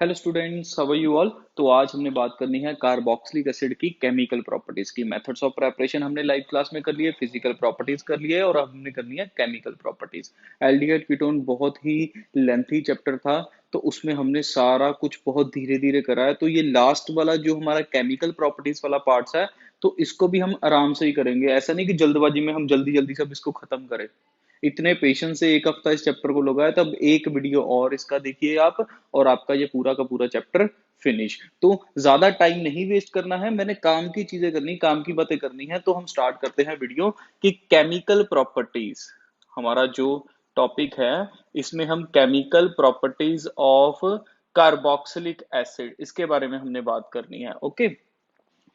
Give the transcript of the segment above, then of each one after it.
Hello students, how are you all. तो आज हमने बात करनी है कार्बोक्सिलिक एसिड की केमिकल प्रॉपर्टीज की। मेथड्स ऑफ प्रेपरेशन हमने लाइव क्लास में कर लिए, फिजिकल प्रॉपर्टीज कर लिए और अब हमने करनी है केमिकल प्रॉपर्टीज। एल्डिहाइड कीटोन बहुत ही लेंथी चैप्टर था, तो उसमें हमने सारा कुछ बहुत धीरे धीरे करा है। तो ये लास्ट वाला जो हमारा केमिकल प्रॉपर्टीज वाला पार्ट्स है, तो इसको भी हम आराम से ही करेंगे। ऐसा नहीं कि जल्दबाजी में हम जल्दी जल्दी सब इसको खत्म करें। इतने पेशेंस से एक हफ्ता इस चैप्टर को लगाया, तब एक वीडियो और इसका देखिए आप, और आपका ये पूरा का पूरा चैप्टर फिनिश। तो ज्यादा टाइम नहीं वेस्ट करना है, मैंने काम की चीजें करनी, काम की बातें करनी है। तो हम स्टार्ट करते हैं वीडियो कि केमिकल प्रॉपर्टीज हमारा जो टॉपिक है, इसमें हम chemical properties of carboxylic acid, इसके बारे में हमने बात करनी है। ओके,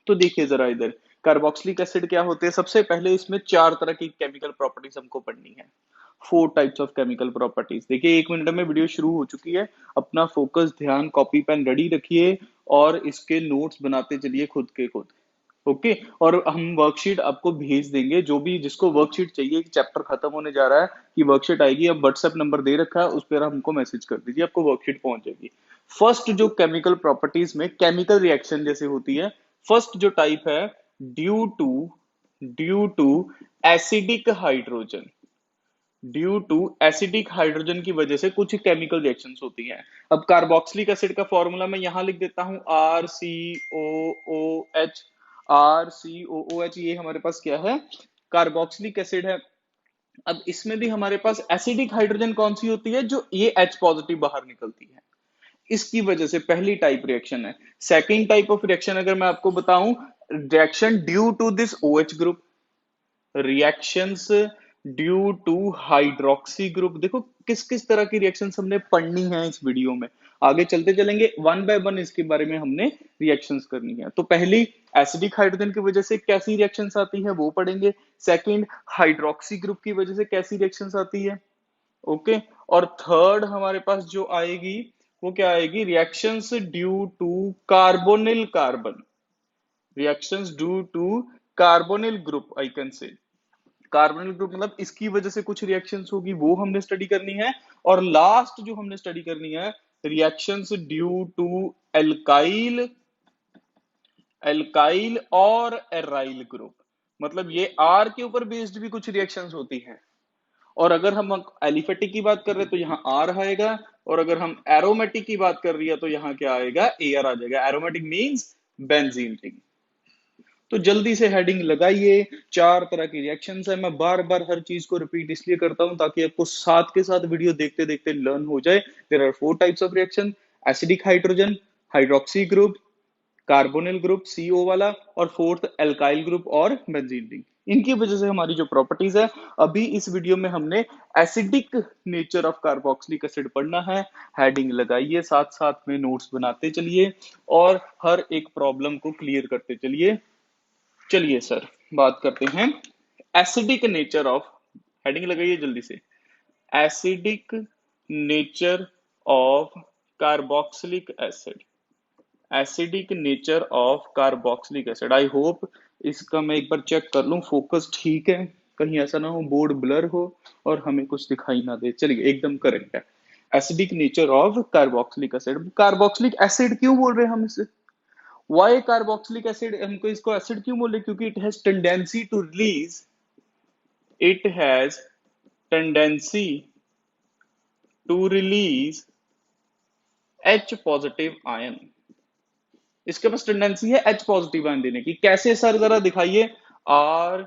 तो देखिए जरा इधर, कार्बोक्सिलिक एसिड क्या होते हैं। सबसे पहले इसमें चार तरह की केमिकल प्रॉपर्टीज हमको पढ़नी है। Four types of chemical properties. देखिए 1 मिनट में वीडियो शुरू हो चुकी है। अपना फोकस, ध्यान, कॉपी पेन रेडी रखिए और इसके नोट्स बनाते चलिए खुद के खुद। ओके, और हम वर्कशीट आपको भेज देंगे। जो भी जिसको वर्कशीट चाहिए, चैप्टर खत्म होने जा रहा है, कि वर्कशीट आएगी, अब व्हाट्सएप नंबर दे रखा है, उस पर हमको मैसेज कर दीजिए, आपको वर्कशीट पहुंच जाएगी। फर्स्ट जो केमिकल प्रॉपर्टीज में केमिकल रिएक्शन जैसे होती है, फर्स्ट जो टाइप है, due to acidic hydrogen. Due to acidic hydrogen की वजह से कुछ केमिकल रिएक्शंस होती हैं। अब कार्बोक्सिलिक एसिड का फॉर्मूला मैं यहां लिख देता हूं, RCOOH। RCOOH, ये हमारे पास क्या है, कार्बोक्सिलिक एसिड है। अब इसमें भी हमारे पास एसिडिक हाइड्रोजन कौन सी होती है, जो ये H पॉजिटिव बाहर निकलती है। इसकी वजह से पहली टाइप रिएक्शन है। सेकेंड टाइप ऑफ रिएक्शन अगर मैं आपको बताऊं, reaction due to this OH group, reactions due to hydroxy group. देखो किस किस तरह की रिएक्शंस हमने पढ़नी है इस वीडियो में। आगे चलते चलेंगे, वन बाय वन इसके बारे में हमने रिएक्शंस करनी है। तो पहली, एसिडिक हाइड्रोजन की वजह से कैसी रिएक्शंस आती है वो पढ़ेंगे। सेकंड, हाइड्रोक्सी ग्रुप की वजह से कैसी रिएक्शंस आती है। ओके, और थर्ड हमारे पास जो आएगी वो क्या आएगी, reactions due to carbonyl carbon. Reactions due to carbonyl group, I can say carbonyl group, मतलब इसकी वजह से कुछ रिएक्शंस होगी, वो हमने स्टडी करनी है। और लास्ट जो हमने स्टडी करनी है, reactions due to alkyl, alkyl और एराइल ग्रुप। मतलब ये आर के ऊपर बेस्ड भी कुछ रिएक्शंस होती हैं। और अगर हम एलिफेटिक की बात कर रहे हैं तो यहाँ आर आएगा, और अगर हम एरोमेटिक की बात कर रही है तो यहाँ क्या आएगा, एआर आ जाएगा। Aromatic means benzene ring. तो जल्दी से हेडिंग लगाइए। चार तरह की रिएक्शंस है। मैं बार बार हर चीज को रिपीट इसलिए करता हूं ताकि आपको साथ के साथ वीडियो देखते देखते लर्न हो जाए। There are four types of reaction, acidic hydrogen, hydroxy group, carbonyl group CO वाला, और फोर्थ एल्काइल ग्रुप और बेंजीन रिंग। इनकी वजह से हमारी जो प्रॉपर्टीज है, अभी इस वीडियो में हमने acidic nature of carboxylic acid पढ़ना है। हेडिंग लगाइए, साथ साथ में नोट्स बनाते चलिए और हर एक प्रॉब्लम को क्लियर करते चलिए। चलिए सर, बात करते हैं एसिडिक नेचर ऑफ, हेडिंग लगाइए जल्दी से, acidic nature of carboxylic acid. Acidic nature of carboxylic acid. I hope इसका मैं एक बार चेक कर लूं, फोकस ठीक है, कहीं ऐसा ना हो बोर्ड ब्लर हो और हमें कुछ दिखाई ना दे। चलिए, एकदम करेक्ट है। Acidic nature of carboxylic acid. Carboxylic acid क्यों बोल रहे हैं हम इसे, वाई कार्बोक्सिलिक एसिड, हमको इसको एसिड क्यों बोले, क्योंकि it has tendency to release, it has tendency to release H positive ion. इसके पास टेंडेंसी है H पॉजिटिव आयन देने की। कैसे सर, जरा दिखाइए। RCOOH,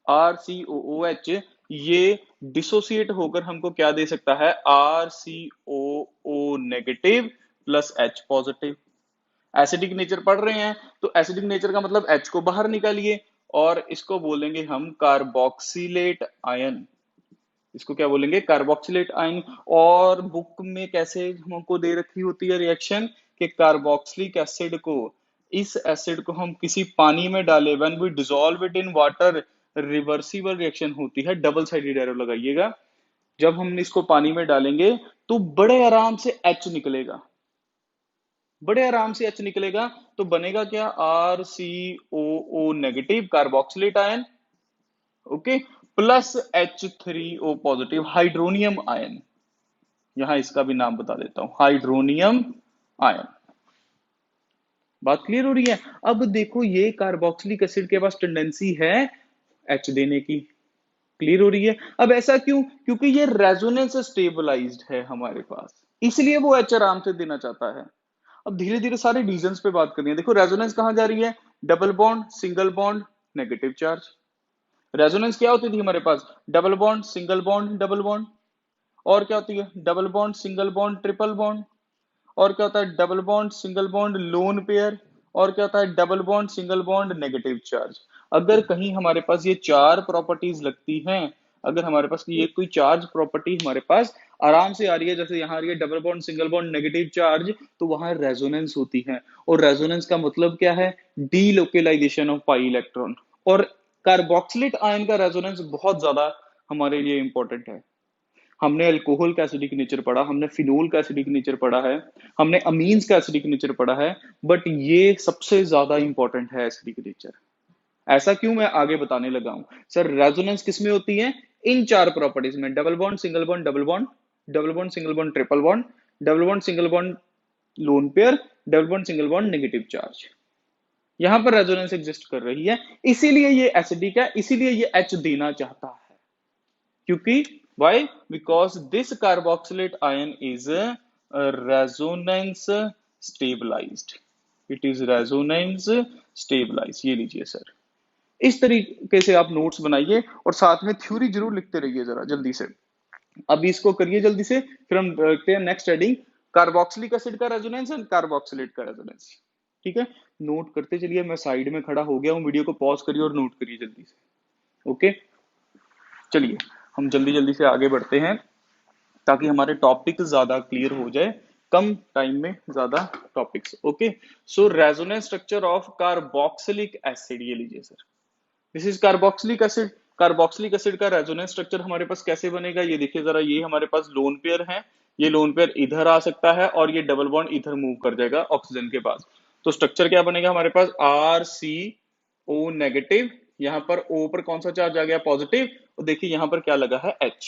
RCOOH ये डिसोसिएट होकर हमको क्या दे सकता है, RCOO negative plus H positive. Acidic nature पढ़ रहे हैं तो एसिडिक नेचर का मतलब H को बाहर निकालिए, और इसको बोलेंगे हम कार्बोक्सिलेट आयन। इसको क्या बोलेंगे, कार्बोक्सिलेट आयन। और बुक में कैसे हमको दे रखी होती है रिएक्शन, कि कार्बोक्सिलिक एसिड को, इस एसिड को हम किसी पानी में डाले, when we dissolve it in water, reversible reaction होती है। डबल साइडेड एरो लगाइएगा। जब हम इसको पानी में डालेंगे तो बड़े आराम से H निकलेगा, बड़े आराम से H निकलेगा। तो बनेगा क्या, RCOO negative carboxylate ion, okay, plus H3O positive hydronium ion. यहां इसका भी नाम बता देता हूं, हाइड्रोनियम आयन। बात क्लियर हो रही है? अब देखो ये कार्बोक्सिलिक एसिड के पास टेंडेंसी है H देने की। क्लियर हो रही है? अब ऐसा क्यों? क्योंकि ये रेजोनेंस स्टेबलाइज्ड है हमारे पास, इसलिए वो H आराम से देना चाहता है। अब धीरे धीरे सारे रीजंस पे बात करनी है। देखो रेजोनेंस कहां जा रही है? Double bond, single bond, negative charge. Resonance क्या होती थी हमारे पास? Double bond, single bond, double bond. और क्या होती है? Double bond, single bond, triple bond. और क्या होता है? Double bond, single bond, lone pair. और क्या होता है? Double bond, single bond, negative charge. अगर कहीं हमारे पास ये चार प्रॉपर्टीज लगती हैं, अगर हमारे पास ये कोई चार्ज प्रॉपर्टी हमारे पास आराम से आ रही है, जैसे यहाँ आ रही है double bond, single bond, negative charge, तो वहां रेजोनेंस होती है। और रेजोनेंस का मतलब क्या है? Delocalisation of pi electron. और कार्बोक्सिलेट आयन का रेजोनेंस बहुत ज्यादा हमारे लिए इंपॉर्टेंट है। हमने अल्कोहल का एसिडिक नेचर पढ़ा, हमने फिनोल का एसिडिक नेचर पढ़ा है, हमने अमीन्स का एसिडिक नेचर पढ़ा है, बट ये सबसे ज्यादा इंपॉर्टेंट है एसिडिक नेचर। ऐसा क्यों? मैं आगे बताने लगा हूं। सर रेजोनेंस किसमें होती है? इन चार प्रॉपर्टीज में, double bond, single bond, double bond, double bond, single bond, triple bond, double bond, single bond, lone pair, double bond, single bond, negative charge. यहां पर रेजोनेंस एग्जिस्ट कर रही है, इसीलिए ये एसिडिक है, इसीलिए ये H देना चाहता है। क्योंकि why? Because this carboxylate ion is resonance stabilized. It is resonance stabilized. ये लीजिए सर, इस तरीके से आप नोट्स बनाइए और साथ में थ्योरी जरूर लिखते रहिए जरा जल्दी से। अभी इसको करिए जल्दी से, फिर हम देखते हैं नेक्स्ट हेडिंग, कार्बोक्सिलिक एसिड का रेजोनेंस एंड कार्बोक्सिलेट का रेजोनेंस। ठीक है, नोट करते चलिए। मैं साइड में खड़ा हो गया हूँ, वीडियो को पॉज करिए और नोट करिए जल्दी से। ओके, चलिए हम जल्दी जल्दी से आगे बढ़ते हैं ताकि हमारे टॉपिक ज्यादा क्लियर हो जाए, कम टाइम में ज्यादा topics. Okay, so resonance structure of carboxylic acid, ये लीजिए sir, this is carboxylic acid. Carboxylic acid का रेजोनेंस स्ट्रक्चर हमारे पास कैसे बनेगा? ये देखिए जरा, ये हमारे पास लोन पेयर है, ये लोन पेयर इधर आ सकता है और ये डबल बॉन्ड इधर मूव कर जाएगा ऑक्सीजन के पास। तो स्ट्रक्चर क्या बनेगा हमारे पास? RCO negative. यहां पर O पर कौन सा चार्ज आ गया? पॉजिटिव। और देखिए यहां पर क्या लगा है? H।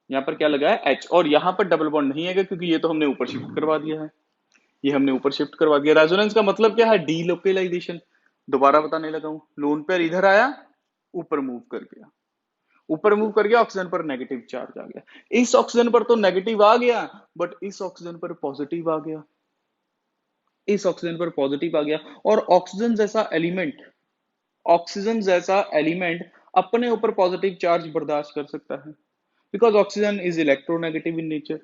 यहाँ पर क्या लगा है? H। और यहाँ पर डबल बॉन्ड नहीं है क्योंकि ये तो हमने ऊपर शिफ्ट करवा दिया है, ये हमने ऊपर शिफ्ट करवा दिया। रेजोनेंस का मतलब क्या है? डीलोकेलाइजेशन। दोबारा बताने लगा हूं, लोन पेयर इधर आया, ऊपर मूव कर गया, ऊपर मूव कर गया, ऑक्सीजन पर नेगेटिव चार्ज आ गया। इस ऑक्सीजन पर तो नेगेटिव आ गया, बट इस ऑक्सीजन पर पॉजिटिव आ गया, इस ऑक्सीजन पर पॉजिटिव आ गया। और ऑक्सीजन जैसा एलिमेंट अपने ऊपर पॉजिटिव चार्ज बर्दाश्त कर सकता है, because oxygen is electronegative in nature.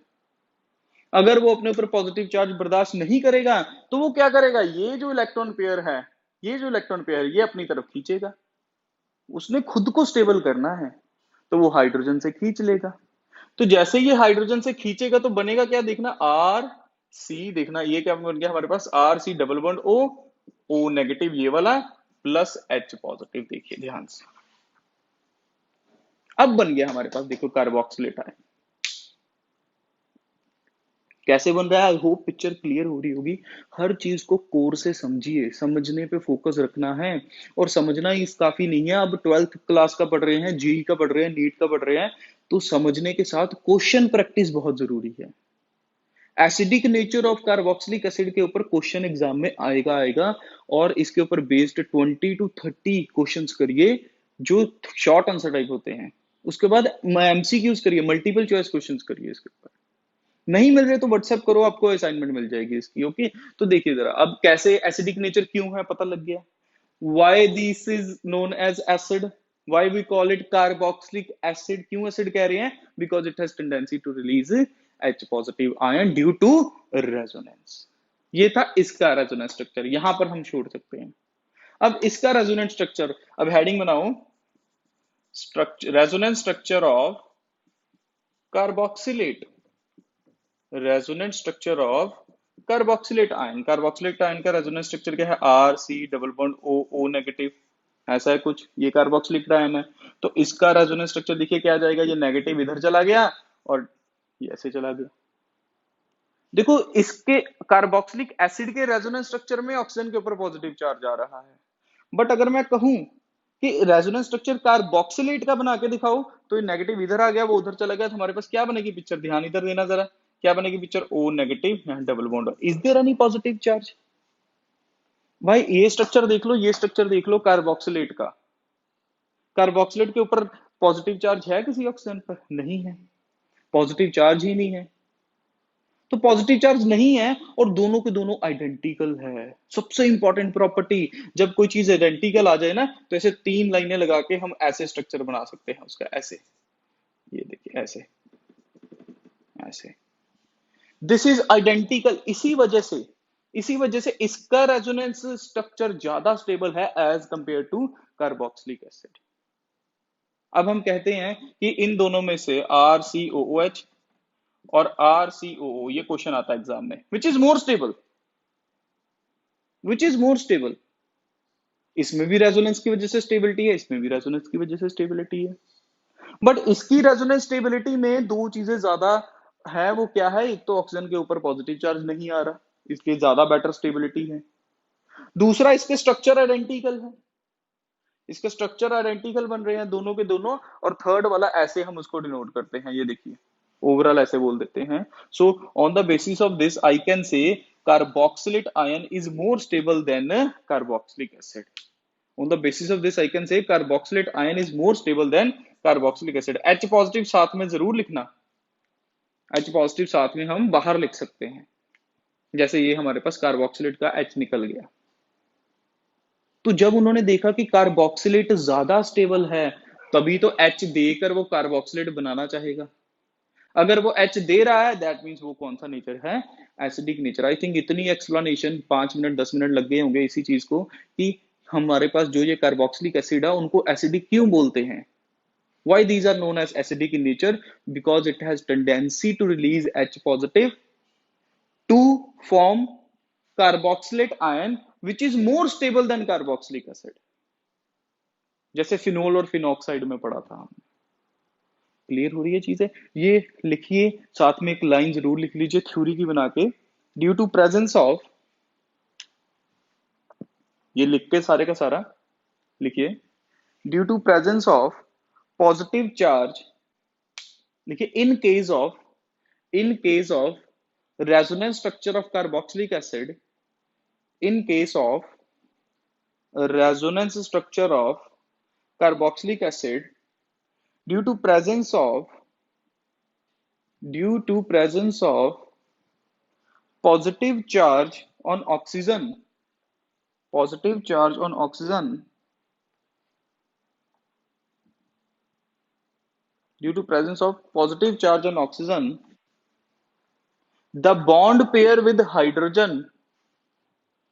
अगर वो अपने ऊपर पॉजिटिव चार्ज बर्दाश्त नहीं करेगा तो वो क्या करेगा? ये जो इलेक्ट्रॉन पेयर है, ये जो इलेक्ट्रॉन पेयर है, ये अपनी तरफ खींचेगा। उसने खुद को स्टेबल करना है, तो वो हाइड्रोजन से खींच लेगा। तो जैसे ये हाइड्रोजन से खींचेगा तो बनेगा क्या? देखना, आर सी, देखना ये क्या बन गया हमारे पास? RC double bond O negative ये वाला, प्लस H पॉजिटिव। देखिए ध्यान से, अब बन गया हमारे पास, देखो कार्बोक्सिलेट आयन कैसे बन रहा है। आई होप पिक्चर क्लियर हो रही होगी। हर चीज को कोर से समझिए, समझने पे फोकस रखना है। और समझना ही काफी नहीं है, अब 12th क्लास का पढ़ रहे हैं, जेई का पढ़ रहे हैं, नीट का पढ़ रहे हैं, तो समझने के साथ क्वेश्चन प्रैक्टिस बहुत जरूरी है। Acidic nature of carboxylic acid के ऊपर क्वेश्चन एग्जाम में आएगा और इसके ऊपर बेस्ड 20 to 30 क्वेश्चन करिए जो शॉर्ट आंसर टाइप होते हैं। उसके बाद MCQs करिए, मल्टीपल चॉइस क्वेश्चन करिए इसके ऊपर। नहीं मिल रहे तो व्हाट्सएप करो, आपको असाइनमेंट मिल जाएगी इसकी। ओके, तो देखिए जरा, अब कैसे एसिडिक नेचर क्यों है पता लग गया। Why this is known as acid, why we call it carboxylic acid. क्यों एसिड कह रहे हैं? Because it has tendency to release H positive ion due to resonance. ये था इसका रेजोनेंस स्ट्रक्चर, यहां पर हम छोड़ सकते हैं। अब इसका रेजोनेंस स्ट्रक्चर, अब हेडिंग बनाओ, structure, resonance structure of carboxylate, resonance structure of carboxylate ion. Carboxylate ion का रेजोनेंस स्ट्रक्चर क्या है? RC double bond O negative, ऐसा है कुछ। ये कार्बोक्सिलिक आयन है, तो इसका रेजोनेंस स्ट्रक्चर देखिए क्या आ जाएगा? ये नेगेटिव इधर चला गया और ये ऐसे चला गया। देखो इसके कार्बोक्सिलिक एसिड के रेजोनेंस स्ट्रक्चर में ऑक्सीजन के ऊपर पॉजिटिव चार्ज आ रहा है, बट अगर मैं कहूं कि रेजोनेंस स्ट्रक्चर कार्बोक्सिलेट का बना के दिखाओ, तो ये नेगेटिव इधर आ गया, वो उधर चला गया, तो हमारे पास क्या बनेगी पिक्चर, ध्यान इधर देना जरा, क्या बनेगी पिक्चर, ओ नेगेटिव, यहाँ double bond, is there any positive charge? भाई ये स्ट्रक्चर देख लो, ये स्ट्रक्चर देख लो कार्बोक्सिलेट का, कार्बोक्सिलेट के ऊपर पॉजिटिव चार्ज है किसी ऑक्सीजन पर? नहीं है, पॉजिटिव चार्ज ही नहीं है। तो पॉजिटिव चार्ज नहीं है और दोनों के दोनों आइडेंटिकल है। सबसे इंपॉर्टेंट प्रॉपर्टी, जब कोई चीज आइडेंटिकल आ जाए ना, तो ऐसे तीन लाइनें लगा के हम ऐसे स्ट्रक्चर बना सकते हैं उसका, ऐसे, ये देखिए ऐसे, ऐसे, दिस इज आइडेंटिकल। इसी वजह से इसका रेजोनेंस स्ट्रक्चर ज्यादा स्टेबल है as compare to carboxylic acid. अब हम कहते हैं कि इन दोनों में से RCOOH और RCOO, ये क्वेश्चन आता है एग्जाम में, which is more stable, which is more stable? इसमें भी रेजोनेंस की वजह से स्टेबिलिटी है, इसमें भी रेजोनेंस की वजह से स्टेबिलिटी है, बट इसकी रेजोनेंस स्टेबिलिटी में दो चीजें ज्यादा है। वो क्या है? एक तो ऑक्सीजन के ऊपर पॉजिटिव चार्ज नहीं आ रहा, इसकी ज्यादा बेटर स्टेबिलिटी है। दूसरा, इसके स्ट्रक्चर आइडेंटिकल है, इसके स्ट्रक्चर आइडेंटिकल बन रहे हैं दोनों के दोनों। और थर्ड वाला ऐसे हम उसको डिनोट करते हैं, ये देखिए, ओवरऑल ऐसे बोल देते हैं। So on the basis of this I can से carboxylate ion is more stable than carboxylic acid. On the basis of this, I can say carboxylate ion is more stable than carboxylic acid. H positive साथ में जरूर लिखना, H positive साथ में हम बाहर लिख सकते हैं, जैसे ये हमारे पास कार्बोक्सिलेट का H निकल गया। तो जब उन्होंने देखा कि कार्बोक्सिलेट ज्यादा स्टेबल है, तभी तो H देकर वो कार्बोक्सिलेट बनाना चाहेगा। अगर वो H दे रहा है, दैट मीन्स वो कौन सा नेचर है, एसिडिक नेचर। आई थिंक इतनी एक्सप्लेनेशन 5 मिनट 10 मिनट लग गए होंगे इसी चीज को, कि हमारे पास जो ये कार्बोक्सिलिक एसिड है उनको एसिडिक क्यों बोलते हैं। Why these are known as acidic in nature? Because it has tendency to release H positive to form carboxylate ion, which is more stable than carboxylic acid. जैसे फिनोल और phenoxide में पढ़ा था हमने। क्लियर हो रही है चीजें? ये लिखिए, साथ में एक लाइन जरूर लिख लीजिए थ्योरी की बना के, ड्यू टू प्रेजेंस ऑफ, ये लिख के सारे का सारा लिखिए, due to presence of positive charge, लिखिए in case of resonance structure of carboxylic acid, in case of resonance structure of carboxylic acid, due to presence of positive charge on oxygen, positive charge on oxygen, due to presence of positive charge on oxygen, the bond pair with hydrogen,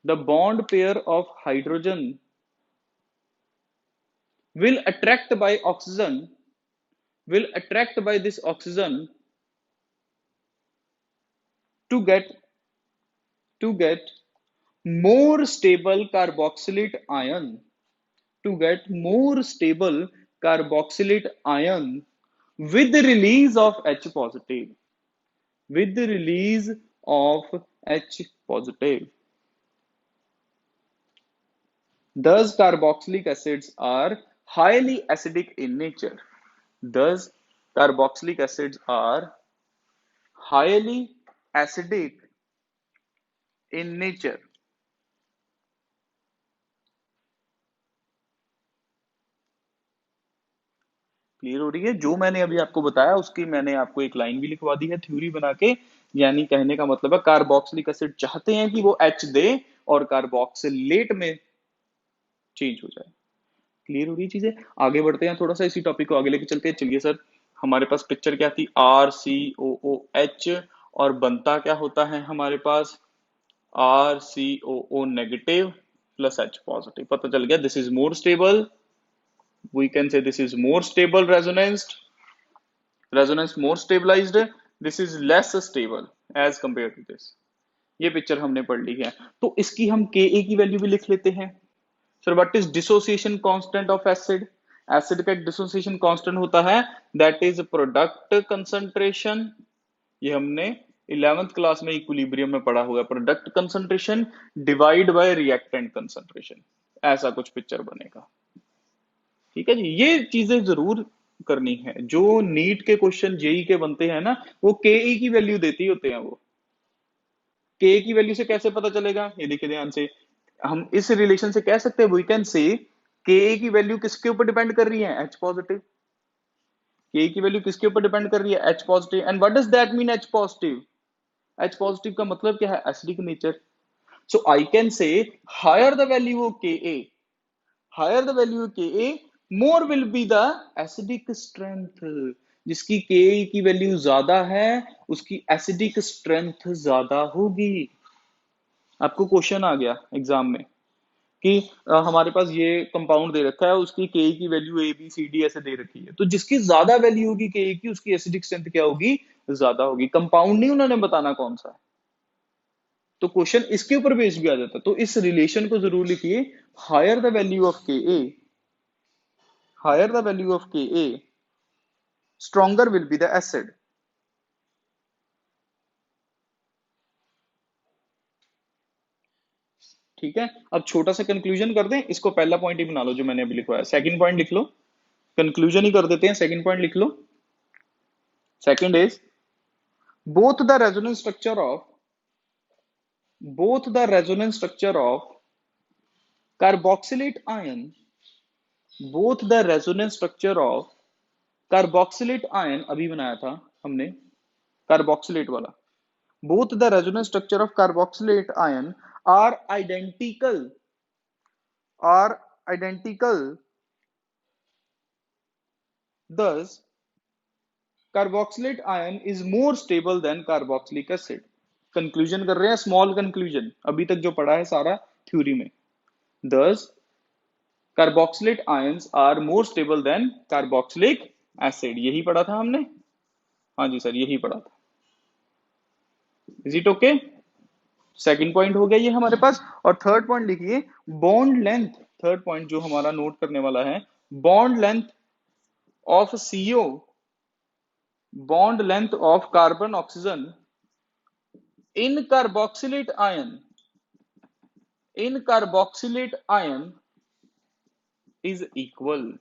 the bond pair of hydrogen will attract by oxygen, will attract by this oxygen to get more stable carboxylate ion, to get more stable carboxylate ion with the release of H positive, with the release of H positive. Thus carboxylic acids are highly acidic in nature. Thus carboxylic acids are highly acidic in nature. Clear हो रही है? जो मैंने अभी आपको बताया उसकी मैंने आपको एक लाइन भी लिखवा दी है थ्योरी बना के। यानी कहने का मतलब है कार्बोक्सिलिक एसिड चाहते हैं कि वो H दे और कार्बोक्सिलेट में चेंज हो जाए। क्लियर हो रही चीजें? आगे बढ़ते हैं, थोड़ा सा इसी टॉपिक को आगे लेके चलते हैं। चलिए सर, हमारे पास पिक्चर क्या थी, RCOOH, और बनता क्या होता है हमारे पास, RCOO negative plus H positive. पता चल गया, this is more stable, we can say this is more stable resonance more stabilized, this is less stable as compared to this। ये पिक्चर हमने पढ़ ली है। तो इसकी हम Ka की वैल्यू भी लिख लेते हैं। Sir what is dissociation constant of acid? Acid का एक डिसोसिएशन कांस्टेंट होता है, दैट इज प्रोडक्ट कंसंट्रेशन। ये हमने 11th क्लास में इक्विलिब्रियम में पढ़ा हुआ है, product concentration divide by reactant concentration. ऐसा कुछ पिक्चर बनेगा। ठीक है जी, ये चीजें जरूर करनी है। जो नीट के क्वेश्चन जेई के बनते हैं ना, वो के ई की वैल्यू देती होते हैं। वो के की वैल्यू से कैसे पता चलेगा, ये देखिए ध्यान से, हम इस रिलेशन से कह सकते हैं, वी कैन से के की वैल्यू किसके ऊपर डिपेंड कर रही है, एच पॉजिटिव। के की वैल्यू किसके ऊपर डिपेंड कर रही है, H positive. And what does that mean H positive? H positive का मतलब क्या है, acidic nature. So I can say higher the value of K A, higher the value of K A, more will be the acidic strength. जिसकी K की value ज्यादा है, उसकी acidic strength ज्यादा होगी। आपको क्वेश्चन आ गया एग्जाम में कि हमारे पास ये कंपाउंड दे रखा है, उसकी के की value A B C D ऐसे दे रखी है, तो जिसकी ज्यादा वैल्यू होगी के की, उसकी एसिडिक स्ट्रेंथ क्या होगी, ज्यादा होगी। कंपाउंड नहीं उन्होंने बताना कौन सा है, तो क्वेश्चन इसके ऊपर बेस्ड भी आ जाता है। तो इस रिलेशन को जरूर लिखिए, higher the value of K A, higher the value of K A, stronger will be the acid. ठीक है, अब छोटा सा कंक्लूजन कर दें, इसको पहला पॉइंट ही बना लो जो मैंने अभी लिखवाया, सेकंड पॉइंट लिख लो, कंक्लूजन ही कर देते हैं, सेकंड पॉइंट लिख लो। Second is both the resonance structure of both the resonance structure of carboxylate ion, both the resonance structure of carboxylate ion, अभी बनाया था हमने कार्बोक्सिलेट वाला, both the resonance structure of carboxylate ion are identical, are identical, thus carboxylate ion is more stable than carboxylic acid। Conclusion कर रहे हैं, small conclusion, अभी तक जो पढ़ा है सारा थ्योरी में। thus carboxylate ions are more stable than carboxylic acid, यही पढ़ा था हमने। हाँ जी सर, यही पढ़ा था। Is it okay? Second point हो गया ये हमारे पास। और थर्ड पॉइंट लिखिए, बॉन्ड लेंथ। थर्ड पॉइंट जो हमारा नोट करने वाला है, bond length of CO, bond length of carbon oxygen in carboxylate ion, in carboxylate ion is equal.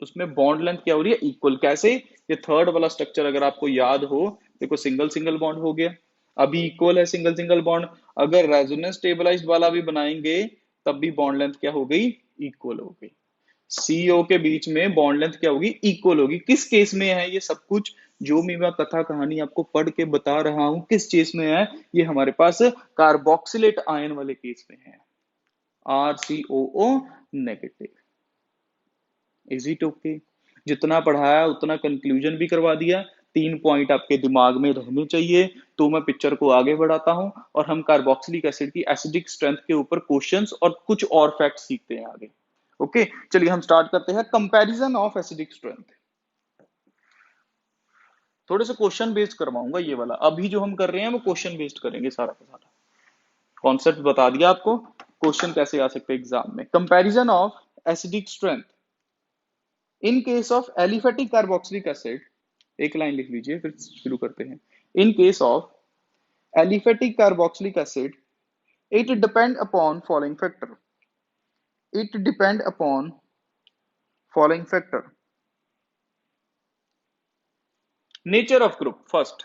उसमें बॉन्ड लेंथ क्या हो रही है, इक्वल। कैसे? ये थर्ड वाला स्ट्रक्चर अगर आपको याद हो, देखो सिंगल सिंगल बॉन्ड हो गया, अभी इक्वल है सिंगल सिंगल बॉन्ड। अगर रेजोनेंस स्टेबलाइज्ड वाला भी बनाएंगे तब भी बॉन्ड लेंथ क्या हो गई, इक्वल हो गई। सीओ के बीच में बॉन्ड लेंथ क्या होगी, इक्वल होगी। किस केस में है ये सब कुछ, जो मैं कथा कहानी आपको पढ़ के बता रहा हूं, किस केस में है, ये हमारे पास कार्बोक्सिलेट आयन वाले केस में है, RCOO negative. Is it okay? जितना पढ़ाया उतना कंक्लूजन भी करवा दिया, 3 पॉइंट आपके दिमाग में रहने चाहिए। तो मैं पिक्चर को आगे बढ़ाता हूं और हम कार्बोक्सिलिक एसिड की एसिडिक स्ट्रेंथ के ऊपर क्वेश्चंस और कुछ और फैक्ट सीखते हैं आगे। ओके, चलिए हम स्टार्ट करते हैं कंपैरिजन ऑफ एसिडिक स्ट्रेंथ। थोड़े से क्वेश्चन बेस्ड करवाऊंगा ये वाला, अभी जो हम कर रहे हैं वो क्वेश्चन बेस्ड करेंगे सारा का सारा। कॉन्सेप्ट बता दिया आपको, क्वेश्चन कैसे आ सकते हैं एग्जाम में। Comparison of acidic strength in case of aliphatic carboxylic acid, एक लाइन लिख लीजिए फिर शुरू करते हैं। इन case of aliphatic carboxylic acid, it depend upon following factor, it depend upon following factor. Nature of group, first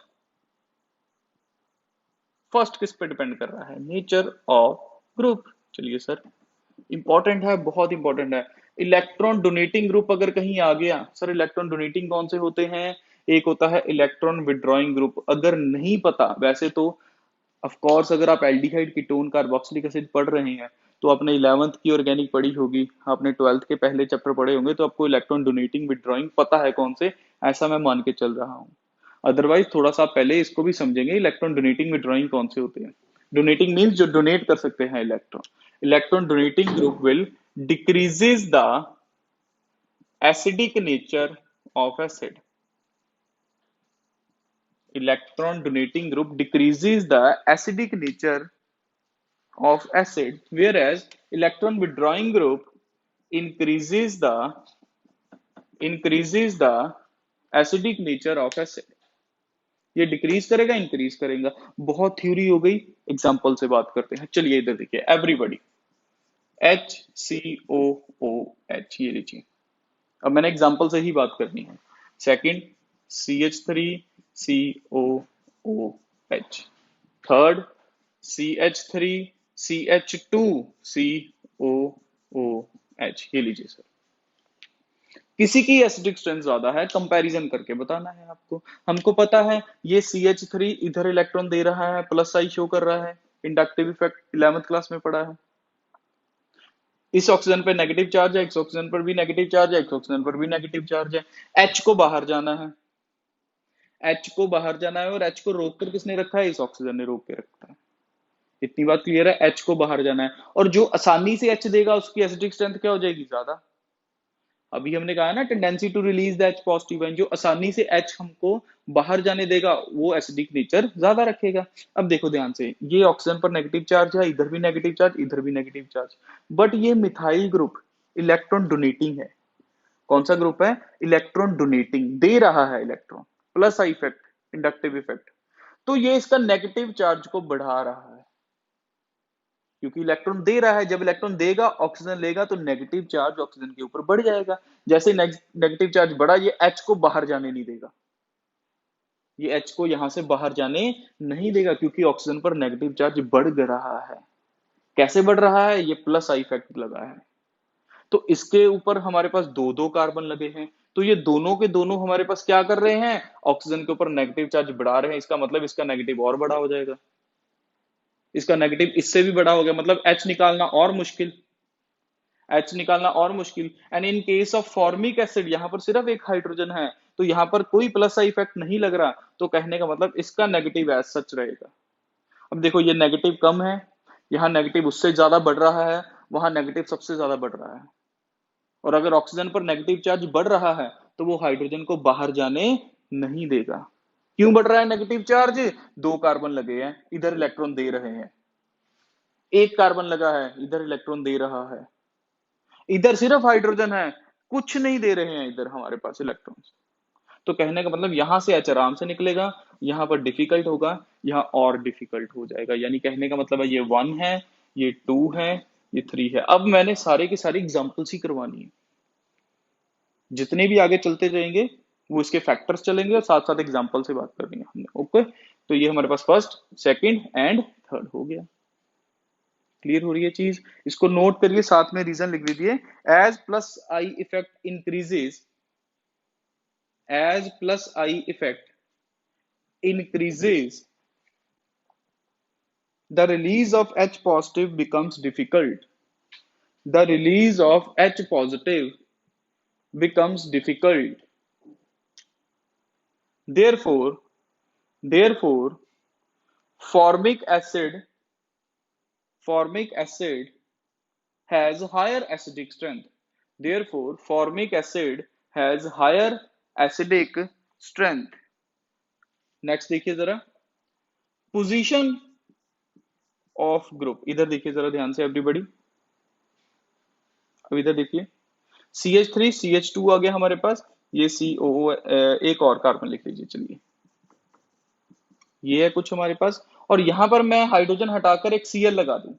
first किस पे depend कर रहा है, नेचर ऑफ ग्रुप। चलिए सर, इंपॉर्टेंट है, बहुत इंपॉर्टेंट है। इलेक्ट्रॉन डोनेटिंग ग्रुप अगर कहीं आ गया, सर इलेक्ट्रॉन डोनेटिंग कौन से होते हैं, एक होता है इलेक्ट्रॉन विड्रॉइंग ग्रुप। अगर नहीं पता, वैसे तो ऑफ कोर्स अगर आप एल्डिहाइड कीटोन कार्बोक्सिलिक एसिड पढ़ रहे हैं तो आपने 11th की ऑर्गेनिक पढ़ी होगी, आपने 12th के पहले चैप्टर पढ़े होंगे, तो आपको इलेक्ट्रॉन डोनेटिंग विड्रॉइंग पता है कौन से, ऐसा मैं मान के चल रहा हूँ। अदरवाइज थोड़ा सा पहले इसको भी समझेंगे, इलेक्ट्रॉन डोनेटिंग विड्रॉइंग कौन से होते हैं। डोनेटिंग मीन्स जो डोनेट कर सकते हैं electron. Electron donating group will decreases the acidic nature of acid. Electron donating group decreases the acidic nature of acid, whereas electron withdrawing group increases the acidic nature of acid। ये decrease करेगा, increase करेगा। बहुत theory हो गई, example से बात करते हैं। चलिए इधर देखिए, एवरीबॉडी, HCOOH, ये लीजिए, अब मैंने एग्जाम्पल से ही बात करनी है। Second, CH3COOH। Third, CH3CH2COOH। ये लीजिए सर, किसी की एसिडिक स्ट्रेंथ ज्यादा है, कंपैरिजन करके बताना है आपको। हमको पता है ये CH3 इधर इलेक्ट्रॉन दे रहा है, प्लस आई शो कर रहा है, इंडक्टिव इफेक्ट 11th क्लास में पढ़ा है। इस ऑक्सीजन पे नेगेटिव चार्ज है, इस ऑक्सीजन पर भी नेगेटिव चार्ज है, इस ऑक्सीजन पर भी नेगेटिव चार्ज है। एच को बाहर जाना है, एच को बाहर जाना है, और एच को रोक कर किसने रखा है? इस ऑक्सीजन ने रोक के रखा है। इतनी बात क्लियर है, एच को बाहर जाना है, और जो आसानी से एच देगा उसकी एसिडिक स्ट्रेंथ क्या हो जाएगी? ज्यादा। अभी हमने कहा ना, tendency to release the H positive ion, जो आसानी से एच हमको बाहर जाने देगा वो एसिडिक नेचर ज्यादा रखेगा। अब देखो ध्यान से, ये ऑक्सीजन पर नेगेटिव चार्ज है, इधर भी नेगेटिव चार्ज, इधर भी नेगेटिव चार्ज, बट ये मिथाइल ग्रुप इलेक्ट्रॉन डोनेटिंग है। कौन सा ग्रुप है? इलेक्ट्रॉन डोनेटिंग, दे रहा है electron, plus I effect, inductive effect. तो ये इसका नेगेटिव चार्ज को बढ़ा रहा है, क्योंकि इलेक्ट्रॉन दे रहा है। जब इलेक्ट्रॉन देगा, ऑक्सीजन लेगा, तो नेगेटिव चार्ज ऑक्सीजन के ऊपर बढ़ जाएगा। जैसे नेगेटिव चार्ज बढ़ा, ये एच को बाहर जाने नहीं देगा, ये एच को यहां से बाहर जाने नहीं देगा, क्योंकि ऑक्सीजन पर नेगेटिव चार्ज बढ़ रहा है। कैसे बढ़ रहा है? ये प्लस आई इफेक्ट लगा है। तो इसके ऊपर हमारे पास दो दो कार्बन लगे हैं, तो ये दोनों के दोनों हमारे पास क्या कर रहे हैं? ऑक्सीजन के ऊपर नेगेटिव चार्ज बढ़ा रहे हैं। इसका मतलब इसका नेगेटिव और बड़ा हो जाएगा, इसका नेगेटिव इससे भी बड़ा हो गया, मतलब एच निकालना और मुश्किल, एच निकालना और मुश्किल। And in case of formic acid, यहां पर सिर्फ एक हाइड्रोजन है, तो यहां पर कोई प्लस का इफेक्ट नहीं लग रहा, तो कहने का मतलब इसका नेगेटिव एज सच रहेगा। अब देखो, ये नेगेटिव कम है, यहाँ नेगेटिव उससे ज्यादा बढ़ रहा है, वहां नेगेटिव सबसे ज्यादा बढ़ रहा है। और अगर ऑक्सीजन पर नेगेटिव चार्ज बढ़ रहा है, तो वो हाइड्रोजन को बाहर जाने नहीं देगा। क्यों बढ़ रहा है नेगेटिव चार्ज? दो कार्बन लगे हैं, इधर इलेक्ट्रॉन दे रहे हैं, एक कार्बन लगा है, इधर इलेक्ट्रॉन दे रहा है, इधर सिर्फ हाइड्रोजन है, कुछ नहीं दे रहे हैं इधर हमारे पास इलेक्ट्रॉन्स। तो कहने का मतलब यहां से एच आराम से निकलेगा, यहां पर डिफिकल्ट होगा, यहां और डिफिकल्ट हो जाएगा। यानी कहने का मतलब है ये 1 है, ये 2 है, ये 3 है। अब मैंने सारे की सारी एग्जांपल्स ही करवानी है, जितने भी आगे चलते जाएंगे वो इसके फैक्टर्स चलेंगे, और साथ साथ एग्जांपल से बात करनी है हमने। ओके, तो ये हमारे पास फर्स्ट, सेकंड एंड थर्ड हो गया। क्लियर हो रही है चीज? इसको नोट करिए, साथ में रीजन लिख दीजिए। As plus I effect increases, as plus I effect increases, the release of H positive becomes difficult. The release of H positive becomes difficult. Therefore, therefore, formic acid, formic acid has higher acidic strength. Therefore, formic acid has higher acidic strength. Next देखिए जरा, position of group. इधर देखिए जरा ध्यान से everybody, अब इधर देखिए, CH3 CH2 आ गया हमारे पास, ये COO, एक और कार्बन लिख लीजिए। चलिए, ये है कुछ हमारे पास, और यहां पर मैं हाइड्रोजन हटाकर एक Cl लगा दूं।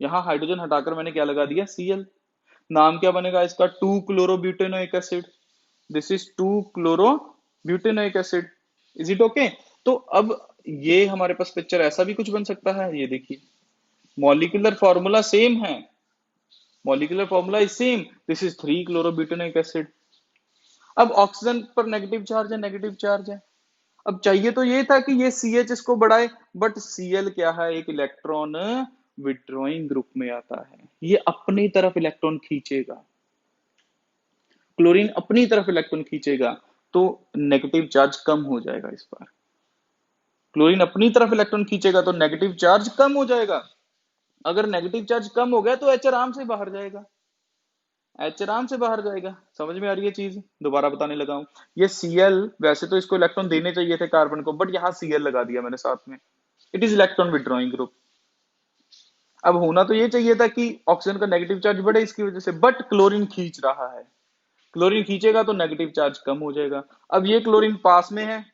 यहां हाइड्रोजन हटाकर मैंने क्या लगा दिया? Cl। नाम क्या बनेगा इसका? 2 chlorobutanoic acid. This is 2 chlorobutanoic acid. Is it okay? तो अब ये हमारे पास पिक्चर ऐसा भी कुछ बन सकता है, ये देखिए, मॉलिक्यूलर फॉर्मूला सेम है, molecular formula is same, this is 3 chlorobutanoic acid. अब ऑक्सीजन पर नेगेटिव चार्ज है, नेगेटिव चार्ज है। अब चाहिए तो ये था कि ये CH इसको बढ़ाए, बट Cl क्या है? एक इलेक्ट्रॉन विड्रॉइंग ग्रुप में आता है, ये अपनी तरफ इलेक्ट्रॉन खींचेगा, क्लोरीन अपनी तरफ इलेक्ट्रॉन खींचेगा, तो नेगेटिव चार्ज कम हो जाएगा इस बार। क्लोरीन अपनी तरफ इलेक्ट्रॉन खींचेगा तो नेगेटिव चार्ज कम हो जाएगा। अगर नेगेटिव चार्ज कम हो गया तो एच आराम से बाहर जाएगा, एच आराम से बाहर जाएगा। समझ में आ रही है चीज? दोबारा बताने लगा हूं। ये Cl, वैसे तो इसको इलेक्ट्रॉन देने चाहिए थे कार्बन को, बट यहाँ Cl लगा दिया मैंने साथ में, it is electron withdrawing group. अब होना तो ये चाहिए था कि ऑक्सीजन का नेगेटिव चार्ज बढ़े इसकी वजह से, बट क्लोरीन खींच रहा है, क्लोरीन खींचेगा तो नेगेटिव चार्ज कम हो जाएगा। अब ये क्लोरीन पास में है,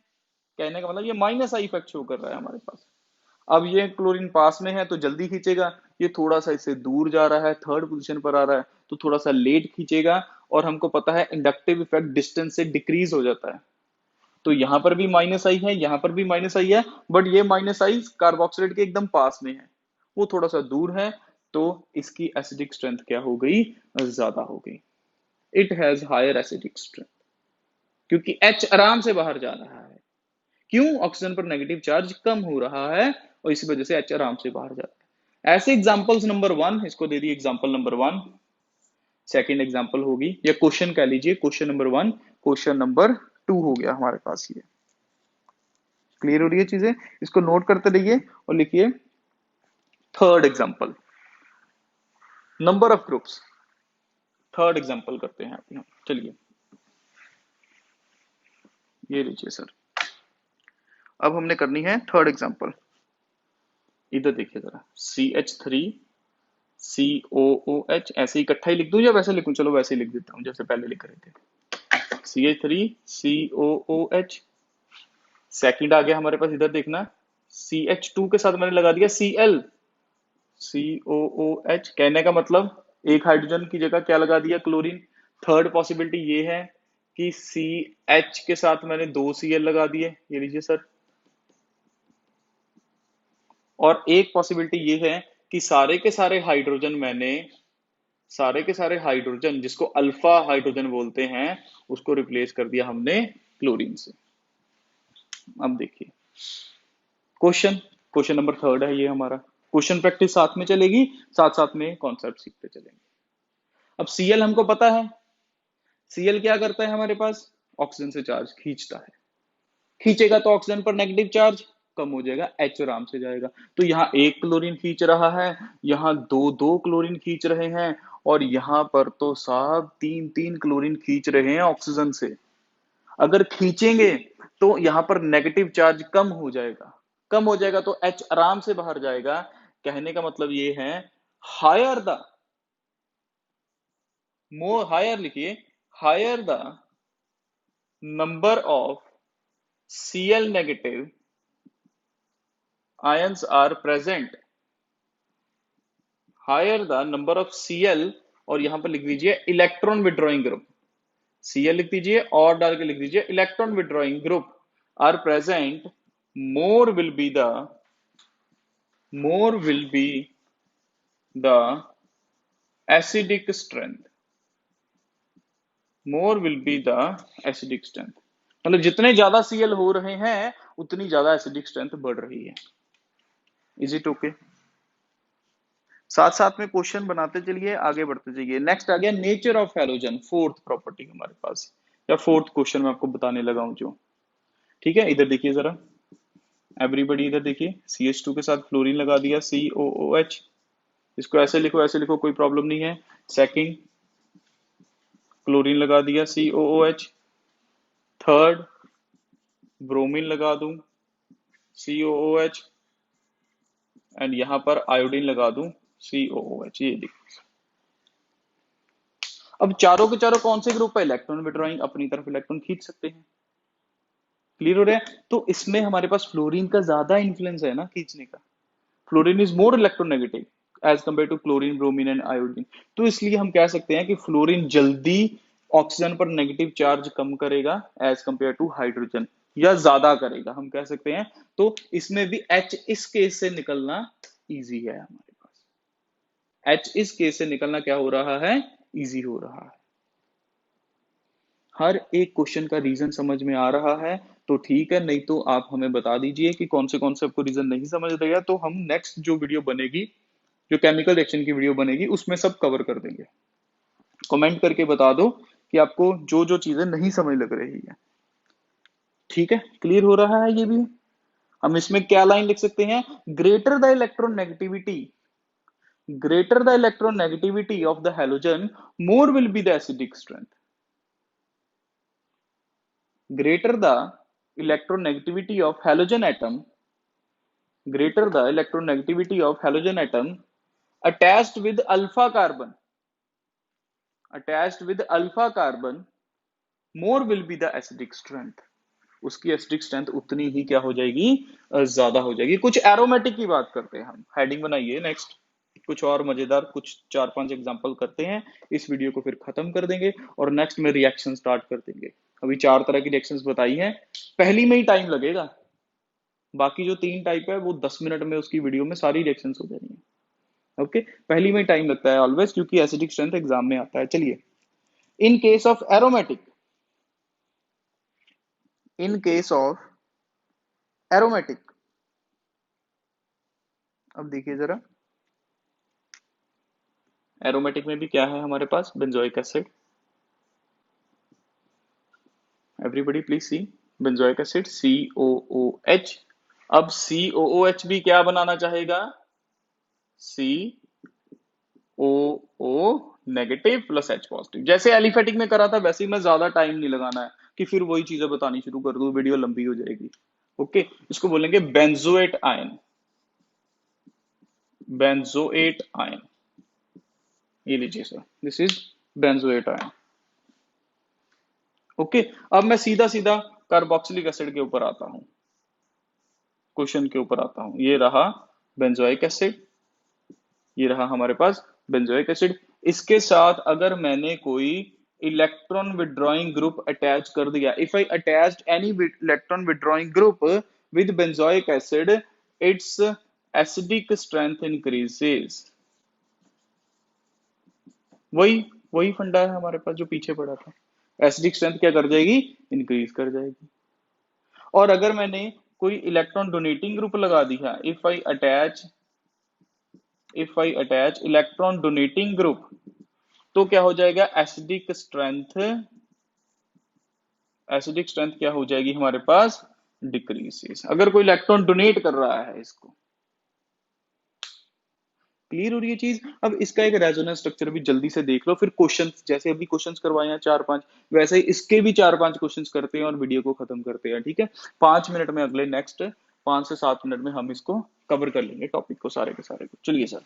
कहने का मतलब ये माइनस आई इफेक्ट शो कर रहा है हमारे पास। अब ये क्लोरीन पास में है तो जल्दी खींचेगा, ये थोड़ा सा इससे दूर जा रहा है, थर्ड पोजीशन पर आ रहा है, तो थोड़ा सा लेट खींचेगा, और हमको पता है इंडक्टिव इफेक्ट डिस्टेंस से डिक्रीज हो जाता है। तो यहां पर भी माइनस आई है, यहां पर भी माइनस आई है, बट ये माइनस आई कार्बोक्सिलेट के एकदम पास में है, वो थोड़ा सा दूर है, तो इसकी एसिडिक स्ट्रेंथ क्या हो गई, ज्यादा हो गई। It has higher acidic strength, क्योंकि H आराम से बाहर जा रहा है। क्यों? ऑक्सीजन पर नेगेटिव चार्ज कम हो रहा है और इसी वजह से H आराम से बाहर जाता है। ऐसे एग्जांपल्स नंबर 1 इसको दे दी, एग्जांपल नंबर 1। सेकंड एग्जांपल होगी, या क्वेश्चन कह लीजिए, क्वेश्चन नंबर 1, क्वेश्चन नंबर 2 हो गया हमारे पास। ये क्लियर हो रही है चीजें? इसको नोट करते रहिए और लिखिए third example, number of groups. Third example करते हैं अभी हम, चलिए ये लीजिए सर। अब हमने करनी है थर्ड एग्जांपल। इधर देखिए जरा, CH3 COOH, ऐसे ही इकट्ठा ही लिख दूं या वैसे लिखूं? चलो वैसे ही लिख देता हूं जैसे पहले लिख रहे थे। CH3 COOH। सेकंड आ गया हमारे पास, इधर देखना, CH2 के साथ मैंने लगा दिया Cl COOH। कहने का मतलब एक हाइड्रोजन की जगह क्या लगा दिया, क्लोरीन। थर्ड पॉसिबिलिटी ये है कि CH के साथ मैंने 2 Cl लगा दिए, ये लीजिए सर। और एक पॉसिबिलिटी ये है कि सारे के सारे हाइड्रोजन मैंने, सारे के सारे हाइड्रोजन जिसको अल्फा हाइड्रोजन बोलते हैं, उसको रिप्लेस कर दिया हमने क्लोरीन से। अब देखिए क्वेश्चन, क्वेश्चन नंबर थर्ड है ये हमारा। क्वेश्चन प्रैक्टिस साथ में चलेगी, साथ साथ में कॉन्सेप्ट सीखते चलेंगे। अब Cl हमको पता है, Cl क्या करता है हमारे पास, ऑक्सीजन से चार्ज खींचता है। खींचेगा तो ऑक्सीजन पर नेगेटिव चार्ज कम हो जाएगा, H आराम से जाएगा। तो यहाँ एक क्लोरीन खींच रहा है, यहाँ दो क्लोरीन खींच रहे हैं, और यहाँ पर तो साहब 3 क्लोरीन खींच रहे हैं ऑक्सीजन से। अगर खींचेंगे तो यहाँ पर नेगेटिव चार्ज कम हो जाएगा, कम हो जाएगा तो H आराम से बाहर जाएगा। कहने का मतलब ये है, हायर द, मोर हायर लिखिए, higher the number of Cl negative ions are present, higher the number of Cl, और यहां पर लिख दीजिए इलेक्ट्रॉन विड्रॉइंग ग्रुप, Cl लिख दीजिए और डाल के लिख दीजिए electron withdrawing group are present, more will be the, more will be the acidic strength, more will be the acidic strength। मतलब जितने ज्यादा Cl हो रहे हैं उतनी ज्यादा एसिडिक स्ट्रेंथ बढ़ रही है। Is it okay? साथ साथ में क्वेश्चन बनाते चलिए, आगे बढ़ते जाइए। नेक्स्ट आ गया nature of halogen, fourth property हमारे पास, या फोर्थ क्वेश्चन में आपको बताने लगा हूं जो। ठीक है, इधर देखिए जरा एवरीबॉडी, इधर देखिए CH2 के साथ फ्लोरीन लगा दिया COOH। इसको ऐसे लिखो कोई प्रॉब्लम नहीं है। सेकंड क्लोरीन लगा दिया COOH। थर्ड ब्रोमीन लगा दूं COOH, एंड यहां पर आयोडीन लगा दूं COOH। ये देखिए, अब चारों के चारों कौन से ग्रुप है, इलेक्ट्रॉन विड्रॉइंग, अपनी तरफ इलेक्ट्रॉन खींच सकते हैं। क्लियर हो रहा है? तो इसमें हमारे पास फ्लोरीन का ज्यादा इन्फ्लुएंस है ना खींचने का। Fluorine is more electronegative as compare to chlorine, bromine and iodine. तो इसलिए हम कह सकते हैं कि फ्लोरीन जल्दी ऑक्सीजन पर नेगेटिव चार्ज कम करेगा एज कंपेयर टू हाइड्रोजन, या ज्यादा करेगा हम कह सकते हैं। तो इसमें भी H इस केस से निकलना इजी है हमारे पास। H इस केस से निकलना क्या हो रहा है, इजी हो रहा है। हर एक क्वेश्चन का रीजन समझ में आ रहा है तो ठीक है, नहीं तो आप हमें बता दीजिए कि कौन से आपको रीजन नहीं समझ रहा, तो हम नेक्स्ट जो वीडियो बनेगी, जो केमिकल रिएक्शन की वीडियो बनेगी, उसमें सब कवर कर देंगे। कमेंट करके बता दो कि आपको जो जो चीजें नहीं समझ लग रही है। ठीक है, क्लियर हो रहा है ये भी? हम इसमें क्या लाइन लिख सकते हैं, greater the electron negativity, greater the electronegativity of the halogen, more will be the acidic strength. Greater the electronegativity of halogen atom, greater the electronegativity of halogen atom attached with alpha carbon, attached with alpha carbon, more will be the acidic strength. उसकी acidic strength उतनी ही क्या हो जाएगी, ज्यादा हो जाएगी। कुछ aromatic की बात करते हैं हम, हेडिंग बनाइए नेक्स्ट। कुछ और मजेदार कुछ 4-5 एग्जांपल करते हैं, इस वीडियो को फिर खत्म कर देंगे और नेक्स्ट में रिएक्शन स्टार्ट कर देंगे। अभी 4 तरह की रिएक्शंस बताई हैं, पहली में ही टाइम लगेगा, बाकी जो 3 टाइप है वो 10 मिनट में उसकी वीडियो में सारी रिएक्शंस हो जानी है। ओके, पहली में टाइम लगता है ऑलवेज, क्योंकि एसिडिक स्ट्रेंथ एग्जाम में आता है। चलिए, in case of aromatic, in case of aromatic, अब देखिए जरा, एरोमेटिक में भी क्या है हमारे पास, benzoic acid. Everybody please see, benzoic acid COOH। अब COOH भी क्या बनाना चाहेगा, COO negative plus H positive. जैसे एलिफेटिक में करा था वैसे ही, मैं ज्यादा टाइम नहीं लगाना है कि फिर वही चीजें बतानी शुरू कर दूं, वीडियो लंबी हो जाएगी। ओके, इसको बोलेंगे बेंजोएट आयन, बेंजोएट आयन, ये लीजिए sir, this is benzoate ion. Okay, अब मैं सीधा सीधा कार्बोक्सिलिक एसिड के ऊपर आता हूं, क्वेश्चन के ऊपर आता हूं। ये रहा बेंजोइक एसिड, ये रहा हमारे पास बेंजोइक एसिड। इसके साथ अगर मैंने कोई इलेक्ट्रॉन विड्रॉइंग ग्रुप अटैच कर दिया, if I attached any electron withdrawing group with benzoic acid, it's acidic strength increases. वही वही फंडा है हमारे पास जो पीछे पड़ा था, एसिडिक स्ट्रेंथ क्या कर जाएगी, इंक्रीज कर जाएगी। और अगर मैंने कोई इलेक्ट्रॉन डोनेटिंग ग्रुप लगा दिया, if I attach electron donating group, तो क्या हो जाएगा, एसिडिक स्ट्रेंथ क्या हो जाएगी हमारे पास, डिक्रीजेस। अगर कोई इलेक्ट्रॉन डोनेट कर रहा है इसको, क्लियर हो रही है चीज। अब इसका एक रेजोनेंस स्ट्रक्चर भी जल्दी से देख लो, फिर क्वेश्चंस, जैसे अभी क्वेश्चंस करवाए हैं 4-5, वैसे ही इसके भी 4-5 क्वेश्चंस करते हैं और वीडियो को खत्म करते हैं। ठीक है, 5 मिनट में अगले नेक्स्ट 5 से 7 मिनट में हम इसको कवर कर लेंगे टॉपिक को, सारे के सारे को। चलिए सर,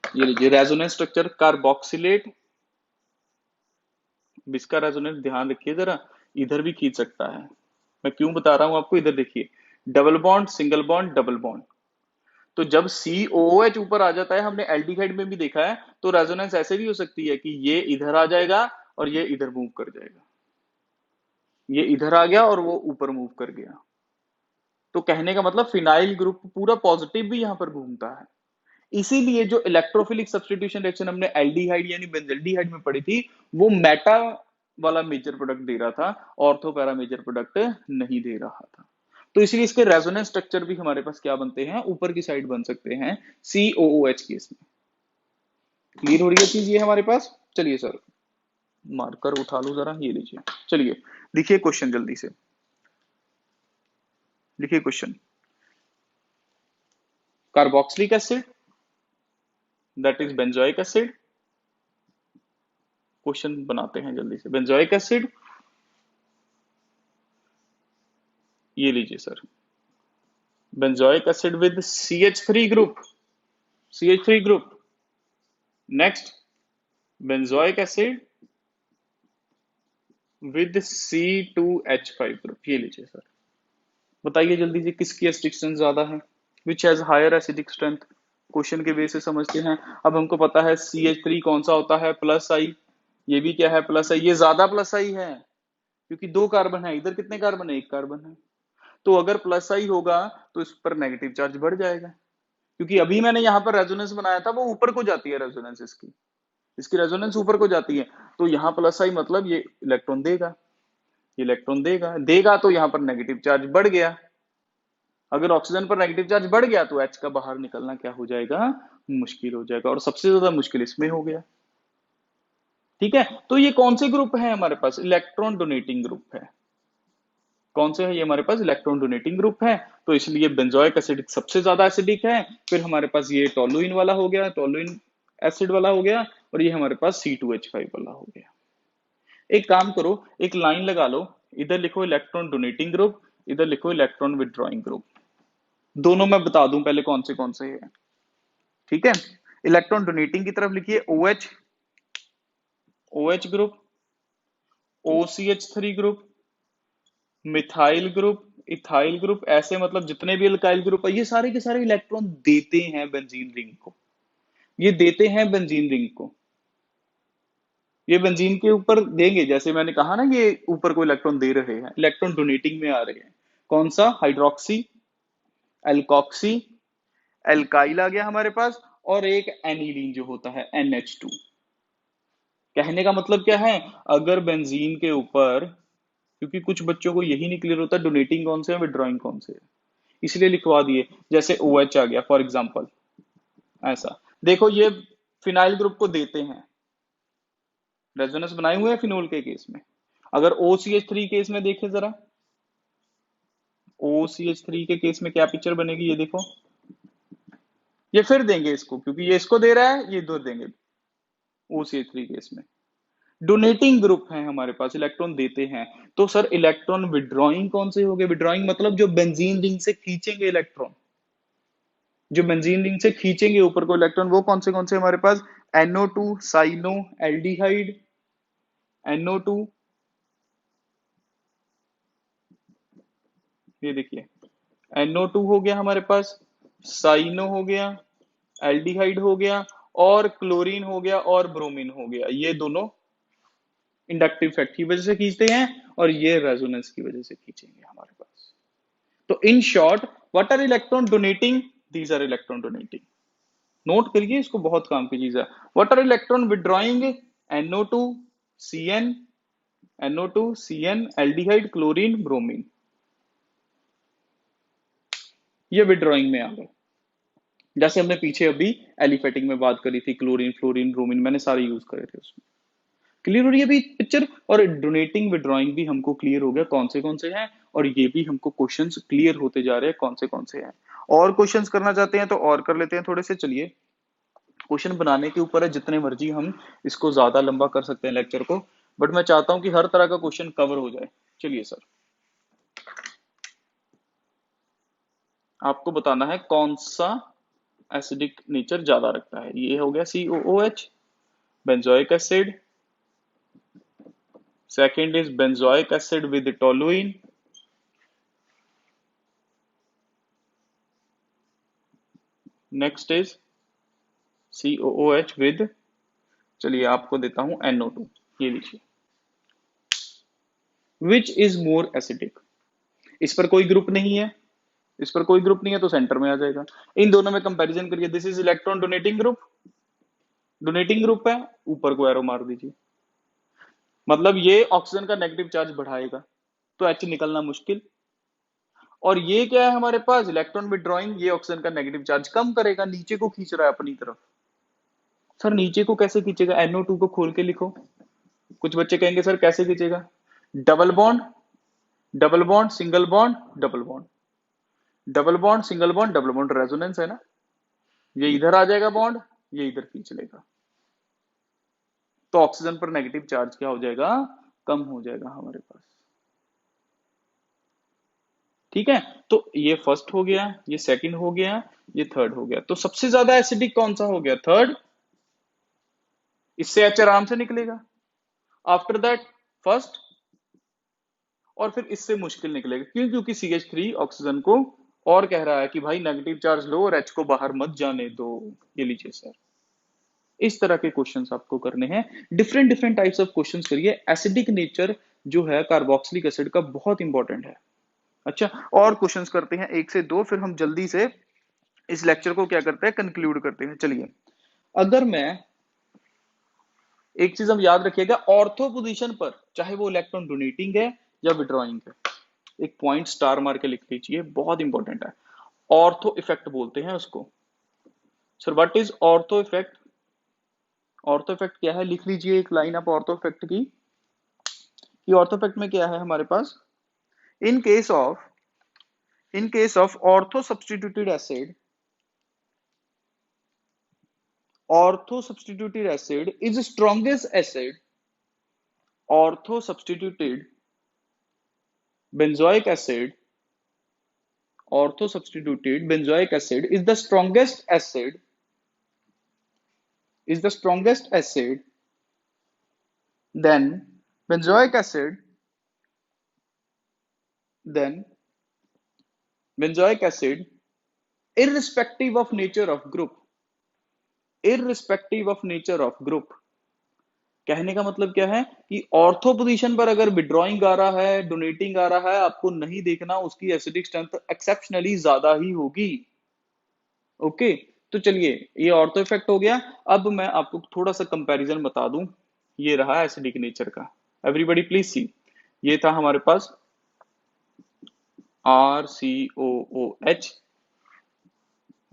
ये लीजिए रेजोनेंस स्ट्रक्चर कार्बोक्सिलेट। इसका रेजोनेंस ध्यान रखिए जरा, इधर भी खींच सकता है। मैं क्यों बता रहा हूं आपको, इधर देखिए, double bond, single bond, double bond. तो जब COOH ऊपर आ जाता है, हमने एल्डिहाइड में भी देखा है, तो रेजोनेंस ऐसे भी हो सकती है कि ये इधर आ जाएगा और ये इधर मूव कर जाएगा, ये इधर आ गया और वो ऊपर मूव कर गया। तो कहने का मतलब फिनाइल ग्रुप पूरा पॉजिटिव भी यहां पर घूमता है। इसीलिए जो इलेक्ट्रोफिलिक सब्स्टिट्यूशन रिएक्शन हमने एल्डिहाइड यानी बेंजल्डिहाइड में पढ़ी थी, वो मेटा वाला मेजर प्रोडक्ट दे रहा था, ऑर्थो पैरा मेजर प्रोडक्ट नहीं दे रहा था। तो इसलिए इसके रेजोनेंस स्ट्रक्चर भी हमारे पास क्या बनते हैं, ऊपर की साइड बन सकते हैं COOH केस में। क्लियर हो रही है चीज ये हमारे पास। चलिए सर, मार्कर उठा लो जरा, ये लीजिए। चलिए लिखिए क्वेश्चन जल्दी से, लिखिए question. Carboxylic acid that is benzoic acid, question बनाते हैं जल्दी से। बेंजोइक एसिड, ये लीजिए sir, benzoic acid with CH3 group, CH3 group. Next, benzoic acid with C2H5 group. ये लीजिए सर, बताइए जल्दी से किसकी एसिडिक स्ट्रेंथ ज्यादा है, which has higher acidic strength. Question के बेस से समझते हैं। अब हमको पता है CH3 कौन सा होता है, प्लस आई, ये भी क्या है, प्लस आई, ये ज्यादा प्लस आई है क्योंकि 2 कार्बन है, इधर कितने कार्बन है, 1 कार्बन है। तो अगर प्लस आई होगा तो इस पर नेगेटिव चार्ज बढ़ जाएगा, क्योंकि अभी मैंने यहाँ पर रेजोनेंस बनाया था, वो ऊपर को जाती है रेजोनेंस, इसकी इसकी रेजोनेंस ऊपर को जाती है। तो यहाँ प्लस आई मतलब ये इलेक्ट्रॉन देगा, ये इलेक्ट्रॉन देगा देगा, तो यहाँ पर नेगेटिव चार्ज बढ़ गया। अगर ऑक्सीजन पर नेगेटिव चार्ज बढ़ गया तो H का बाहर निकलना क्या हो जाएगा, मुश्किल हो जाएगा, और सबसे ज्यादा मुश्किल इसमें हो गया। ठीक है, तो ये कौन से ग्रुप है हमारे पास, इलेक्ट्रॉन डोनेटिंग ग्रुप है। कौन से है ये हमारे पास, इलेक्ट्रॉन डोनेटिंग ग्रुप है। तो इसलिए बेंजोइक एसिड सबसे ज्यादा एसिडिक है। फिर हमारे पास ये टोलुइन वाला हो गया, टोलुइन एसिड वाला हो गया, और ये हमारे पास C2H5 वाला हो गया। एक काम करो, एक लाइन लगा लो, इधर लिखो इलेक्ट्रॉन डोनेटिंग ग्रुप, इधर लिखो इलेक्ट्रॉन विड्रॉइंग ग्रुप। दोनों मैं बता दूं पहले कौन से है। ठीक है, इलेक्ट्रॉन डोनेटिंग की तरफ लिखिए OH group, OCH3 group, methyl group, ethyl group, ऐसे मतलब जितने भी अल्काइल ग्रुप है, ये सारे के सारे इलेक्ट्रॉन देते हैं बेंजीन रिंग को। ये देते हैं बेंजीन रिंग को, ये बेंजीन के ऊपर देंगे, जैसे मैंने कहा ना ये ऊपर को इलेक्ट्रॉन दे रहे हैं, इलेक्ट्रॉन डोनेटिंग में आ रहे हैं। कौन सा? हाइड्रोक्सी, एल्कॉक्सी, एल्काइल आ गया हमारे पास, और एक एनिलीन जो होता है NH2। कहने का मतलब क्या है, अगर बेंजीन के ऊपर, क्योंकि कुछ बच्चों को यही नहीं क्लियर होता डोनेटिंग कौन से है विड्रॉइंग कौन से है, इसलिए लिखवा दिए। जैसे OH आ गया फॉर एग्जांपल, ऐसा देखो ये फिनाइल ग्रुप को देते हैं, रेजोनेंस बनाए हुए हैं फिनोल के केस में। अगर OCH3 केस में देखें जरा, OCH3 के केस में क्या पिक्चर बनेगी, ये देखो, ये फिर देंगे इसको, क्योंकि ये इसको दे रहा है, ये इधर देंगे। OCH3 केस में डोनेटिंग ग्रुप है हमारे पास, इलेक्ट्रॉन देते हैं। तो सर इलेक्ट्रॉन विड्रॉइंग कौन से हो गए? विड्रॉइंग मतलब जो बेंजीन रिंग से खींचेंगे इलेक्ट्रॉन, जो बेंजीन रिंग से खींचेंगे ऊपर को इलेक्ट्रॉन, वो कौन से हमारे पास? NO2, साइनो, एल्डिहाइड, NO2, ये देखिए NO2 हो गया हमारे पास, साइनो हो गया, एल्डिहाइड हो गया, और क्लोरीन हो गया, और ब्रोमीन हो गया। ये दोनों इंडक्टिव इफेक्ट की वजह से खींचते हैं, और ये रेजोनेंस की वजह से खींचेंगे हमारे पास। तो in short, what are electron donating? These are electron donating. Note करिए इसको, बहुत काम की चीज है। What are electron withdrawing? NO2, CN, NO2, CN, aldehyde, chlorine, bromine, ये विड्रॉइंग में आ गए। जैसे हमने पीछे अभी एलिफेटिक में बात करी थी, क्लोरीन, फ्लोरीन, ब्रोमीन, मैंने सारे यूज करे थे उसमें। क्लियर हो रही है अभी पिक्चर? और डोनेटिंग विड्रॉइंग भी हमको क्लियर हो गया कौन से हैं, और ये भी हमको क्वेश्चंस क्लियर होते जा रहे हैं कौन से हैं। और क्वेश्चंस करना चाहते हैं तो और कर लेते हैं थोड़े से। चलिए, क्वेश्चन बनाने के ऊपर है, जितने मर्जी हम इसको ज्यादा लंबा कर सकते हैं लेक्चर को, बट मैं चाहता हूं कि हर तरह का क्वेश्चन कवर हो जाए। चलिए सर, आपको बताना है कौन सा एसिडिक नेचर ज्यादा रखता है। ये हो गया COOH, benzoic acid. Second is benzoic acid with toluene. Next is COOH with, चलिए आपको देता हूं NO2, ये लीजिए। Which is more acidic? इस पर कोई ग्रुप नहीं है, इस पर कोई ग्रुप नहीं है, तो सेंटर में आ जाएगा। इन दोनों में कंपैरिजन करिए। This is electron donating group, donating group है, ऊपर को एरो मार दीजिए, मतलब ये ऑक्सीजन का नेगेटिव चार्ज बढ़ाएगा, तो H निकलना मुश्किल। और ये क्या है हमारे पास? इलेक्ट्रॉन विड्रॉइंग, ये ऑक्सीजन का नेगेटिव चार्ज कम करेगा, नीचे को खींच रहा है अपनी तरफ। सर नीचे को कैसे खींचेगा? NO2 को खोल के लिखो। कुछ बच्चे कहेंगे सर कैसे खींचेगा? Double bond, double bond, single bond, double bond, double bond, single bond, double bond, resonance है ना, ये इधर आ जाएगा बॉन्ड, ये इधर खींच लेगा, तो ऑक्सीजन पर नेगेटिव चार्ज क्या हो जाएगा? कम हो जाएगा हमारे पास। ठीक है, तो ये फर्स्ट हो गया, ये सेकंड हो गया, ये थर्ड हो गया। तो सबसे ज्यादा एसिडिक कौन सा हो गया? थर्ड, इससे H आराम से निकलेगा। आफ्टर दैट फर्स्ट, और फिर इससे मुश्किल निकलेगा। क्यों? क्योंकि CH3 ऑक्सीजन को और कह रहा है कि भाई नेगेटिव चार्ज लो और H को बाहर मत जाने दो। ये लीजिए सर, इस तरह के क्वेश्चंस आपको करने हैं। Different different types of questions करिए। एसिडिक नेचर जो है कार्बोक्सिलिक एसिड का बहुत इंपॉर्टेंट है। अच्छा, और क्वेश्चंस करते हैं एक से दो, फिर हम जल्दी से इस लेक्चर को क्या करते हैं, कंक्लूड करते हैं। चलिए, अगर मैं, एक चीज हम याद रखिएगा, ऑर्थो पोजीशन पर, चाहे वो इलेक्ट्रॉन डोनेटिंग है या विड्रॉइंग है, एक पॉइंट स्टार मार के लिख लीजिए, बहुत इंपॉर्टेंट है। ऑर्थो इफेक्ट बोलते हैं उसको। Sir what is ortho effect? Ortho effect क्या है? लिख लीजिए एक लाइन आप ऑर्थो इफेक्ट की, कि ऑर्थो इफेक्ट में क्या है हमारे पास। In case of, in case of ortho substituted acid, ortho substituted acid is strongest acid, ortho substituted benzoic acid, ortho substituted benzoic acid is the strongest acid, is the strongest acid, then benzoic acid, then benzoic acid, irrespective of nature of group, irrespective of nature of group. कहने का मतलब क्या है कि ortho position पर अगर withdrawing आ रहा है, डोनेटिंग आ रहा है, आपको नहीं देखना, उसकी एसिडिक स्ट्रेंथ एक्सेप्शनली ज्यादा ही होगी। ओके, तो चलिए ये ऑर्थो इफेक्ट हो गया। अब मैं आपको थोड़ा सा कंपैरिजन बता दूं। ये रहा एसिडिक नेचर का, एवरीबॉडी प्लीज सी। ये था हमारे पास RCOOH,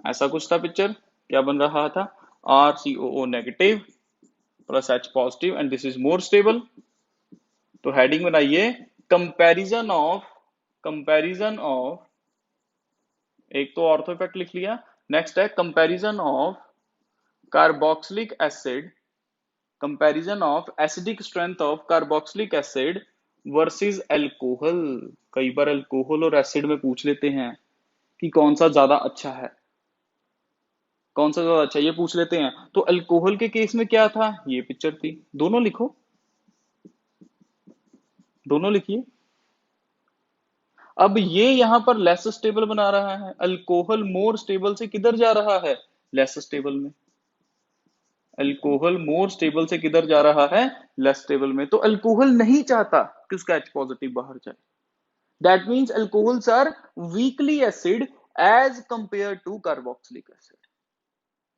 ऐसा कुछ था पिक्चर। क्या बन रहा था? RCOO negative plus H positive and this is more stable. तो हेडिंग बनाइए कंपैरिजन ऑफ, एक तो ऑर्थो इफेक्ट लिख लिया, नेक्स्ट है comparison of carboxylic acid, comparison of acidic strength of carboxylic acid versus alcohol. कई बार अल्कोहल और एसिड में पूछ लेते हैं कि कौन सा ज्यादा अच्छा है, कौन सा ज्यादा अच्छा, ये पूछ लेते हैं। तो अल्कोहल के केस में क्या था, ये पिक्चर थी। दोनों लिखो, दोनों लिखिए। अब ये यहां पर लेस स्टेबल बना रहा है, अल्कोहल मोर स्टेबल से किधर जा रहा है, लेस स्टेबल में। अल्कोहल मोर स्टेबल से किधर जा रहा है, लेस स्टेबल में। तो अल्कोहल नहीं चाहता कि उसका H पॉजिटिव बाहर जाए। That means alcohols are weakly acid as compare to carboxylic acid.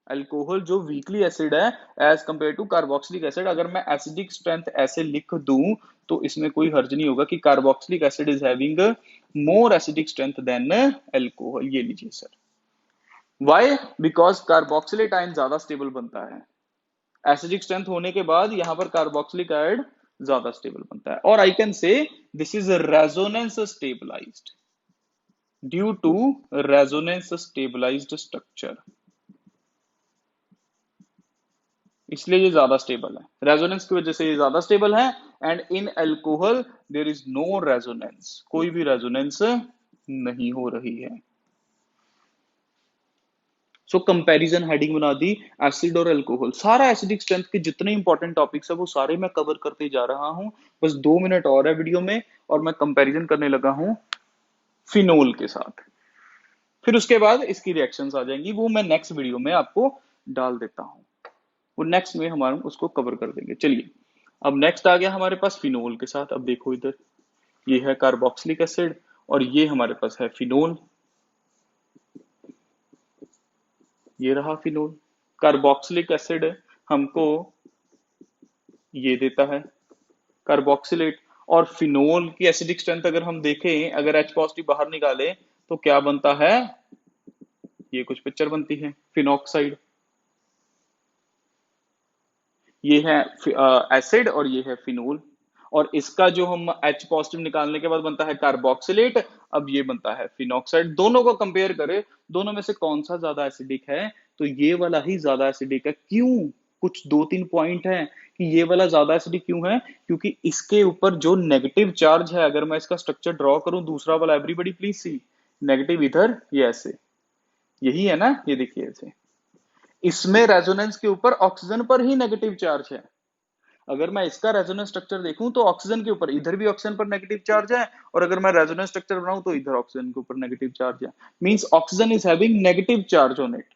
Alcohol जो वीकली एसिड है as compare to carboxylic acid. अगर मैं एसिडिक स्ट्रेंथ ऐसे लिख दूं तो इसमें कोई हर्ज नहीं होगा कि carboxylic acid is having more acidic strength than alcohol. ये लीजिए sir, why? Because carboxylate ion ज्यादा स्टेबल बनता है। एसिडिक स्ट्रेंथ होने के बाद यहां पर कार्बोक्सिलिक आयन ज्यादा स्टेबल बनता है। और I can say this is resonance stabilized due to resonance stabilized structure, इसलिए ये ज्यादा स्टेबल है। रेजोनेंस की वजह से ये ज्यादा स्टेबल है। And in alcohol there is no resonance, कोई भी रेजोनेंस नहीं हो रही है। सो कंपैरिजन हेडिंग बना दी, एसिड और अल्कोहल। सारा एसिडिक स्ट्रेंथ के जितने इंपॉर्टेंट टॉपिक्स है वो सारे मैं कवर करते जा रहा हूं। बस 2 मिनट और है वीडियो में और मैं कंपैरिजन करने लगा हूं फिनोल के साथ। फिर उसके बाद इसकी रिएक्शंस आ जाएंगी, वो मैं नेक्स्ट वीडियो में आपको डाल देता हूं। वो नेक्स्ट में हमारा उसको कवर कर देंगे। चलिए अब नेक्स्ट आ गया हमारे पास फिनोल के साथ। अब देखो इधर, ये है कार्बोक्सिलिक एसिड और ये हमारे पास है फिनोल। ये रहा फिनोल। कार्बोक्सिलिक एसिड हमको ये देता है कार्बोक्सिलेट, और फिनोल की एसिडिक स्ट्रेंथ अगर हम देखें, अगर H पॉजिटिव बाहर निकाले तो क्या बनता है, ये कुछ पिक्चर बनती है फिनॉक्साइड। ये है एसिड और ये है फिनोल, और इसका जो हम H पॉजिटिव निकालने के बाद बनता है कार्बोक्सिलेट। अब ये बनता है फिनॉक्साइड। दोनों को कंपेयर करें, दोनों में से कौन सा ज्यादा एसिडिक है, तो ये वाला ही ज्यादा एसिडिक है। क्यों? कुछ 2-3 पॉइंट है कि ये वाला ज्यादा एसिडिक क्यों है, क्योंकि इसके ऊपर जो नेगेटिव चार्ज है, अगर मैं इसका स्ट्रक्चर ड्रॉ करूं दूसरा वाला, एवरीबॉडी प्लीज सी, नेगेटिव इधर, ये ऐसे, यही है ना, ये देखिए ऐसे। इसमें रेजोनेंस के ऊपर ऑक्सीजन पर ही नेगेटिव चार्ज है। अगर मैं इसका रेजोनेंस स्ट्रक्चर देखूं तो ऑक्सीजन के ऊपर, इधर भी ऑक्सीजन पर नेगेटिव चार्ज है, और अगर मैं रेजोनेंस स्ट्रक्चर बनाऊं तो इधर ऑक्सीजन के ऊपर नेगेटिव चार्ज है। Means oxygen is having negative charge on it.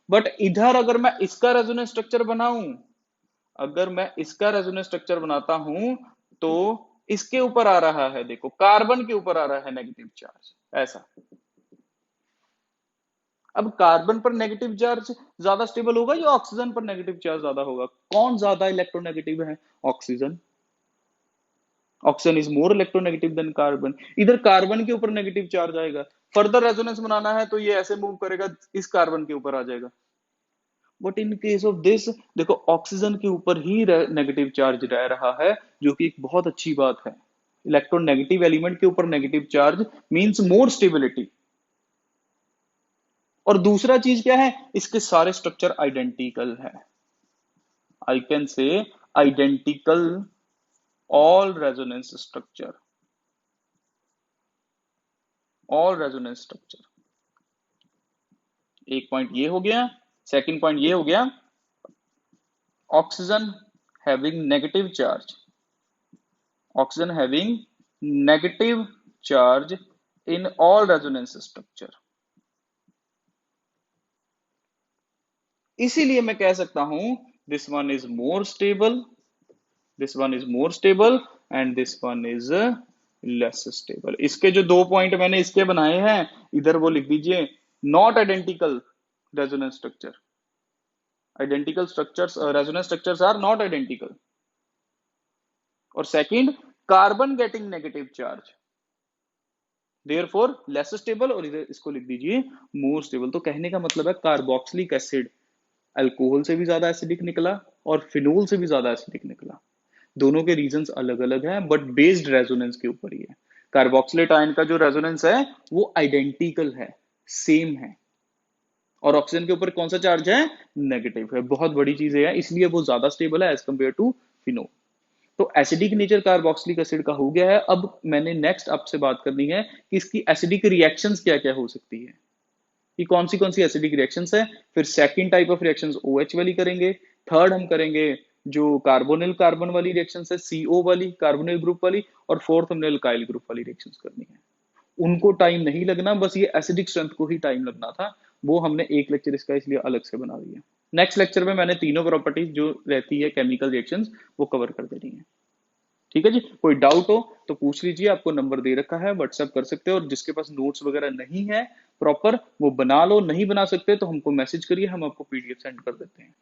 But इधर अगर मैं इसका रेजोनेंस स्ट्रक्चर बनाऊं, अगर मैं इसका रेजोनेंस स्ट्रक्चर बनाता हूं तो इसके ऊपर आ रहा है, देखो कार्बन के ऊपर आ रहा है नेगेटिव चार्ज, ऐसा। अब कार्बन पर नेगेटिव चार्ज ज्यादा स्टेबल होगा या ऑक्सीजन पर नेगेटिव चार्ज ज्यादा होगा? कौन ज्यादा इलेक्ट्रोनेगेटिव है? Oxygen. Oxygen is more electronegative than carbon. इधर कार्बन के ऊपर नेगेटिव चार्ज आएगा, फर्दर रेजोनेंस बनाना है तो ये ऐसे मूव करेगा, इस कार्बन के ऊपर आ जाएगा। But in case of this, देखो ऑक्सीजन के ऊपर ही नेगेटिव चार्ज रह रहा है, जो कि एक बहुत अच्छी बात है। इलेक्ट्रोनेगेटिव एलिमेंट के ऊपर negative charge means more stability. और दूसरा चीज क्या है, इसके सारे स्ट्रक्चर आइडेंटिकल है। आई कैन से identical all resonance structure, all resonance structure. एक पॉइंट ये हो गया। सेकंड पॉइंट ये हो गया, oxygen having negative charge, oxygen having negative charge in all resonance structure. इसीलिए मैं कह सकता हूं this one is more stable, this one is more stable and this one is less stable. इसके जो 2 पॉइंट मैंने इसके बनाए हैं इधर वो लिख दीजिए, not identical resonance structure, identical structures resonance structures are not identical. और second, carbon getting negative charge, therefore less stable, और इधर इसको लिख दीजिए मोर स्टेबल। तो कहने का मतलब है कार्बोक्सिलिक एसिड अल्कोहल से भी ज्यादा एसिडिक निकला और फिनोल से भी ज्यादा एसिडिक निकला। दोनों के रीजंस अलग अलग हैं बट बेस्ड रेजोनेंस के ऊपर ही है। कार्बोक्सिलेट आयन का जो रेजोनेंस है वो आइडेंटिकल है, सेम है, और ऑक्सीजन के ऊपर कौन सा चार्ज है, नेगेटिव है। बहुत बड़ी चीज है, इसलिए वो ज्यादा स्टेबल है एज कंपेयर टू फिनोल। तो एसिडिक नेचर कार्बोक्सिलिक एसिड का हो गया है। अब मैंने नेक्स्ट आपसे बात करनी है कि इसकी एसिडिक रिएक्शंस क्या क्या हो सकती है, कि कौन सी एसिडिक रिएक्शंस है। फिर second type of reactions OH वाली करेंगे, थर्ड हम करेंगे जो कार्बोनिल कार्बन वाली रिएक्शंस है CO वाली, कार्बोनिल ग्रुप वाली, और फोर्थ हमने अल्काइल ग्रुप वाली रिएक्शंस करनी है। उनको टाइम नहीं लगना, बस ये एसिडिक स्ट्रेंथ को ही टाइम लगना था। वो हमने एक लेक्चर इसका इसलिए अलग से बना दिया। नेक्स्ट लेक्चर में मैंने तीनों प्रॉपर्टीज जो रहती है केमिकल रिएक्शंस वो कवर कर देनी है। ठीक है जी, कोई डाउट हो तो पूछ लीजिए, आपको नंबर दे रखा है, व्हाट्सएप कर सकते हो। और जिसके पास नोट्स वगैरह नहीं है प्रॉपर वो बना लो, नहीं बना सकते तो हमको मैसेज करिए, हम आपको PDF सेंड कर देते हैं।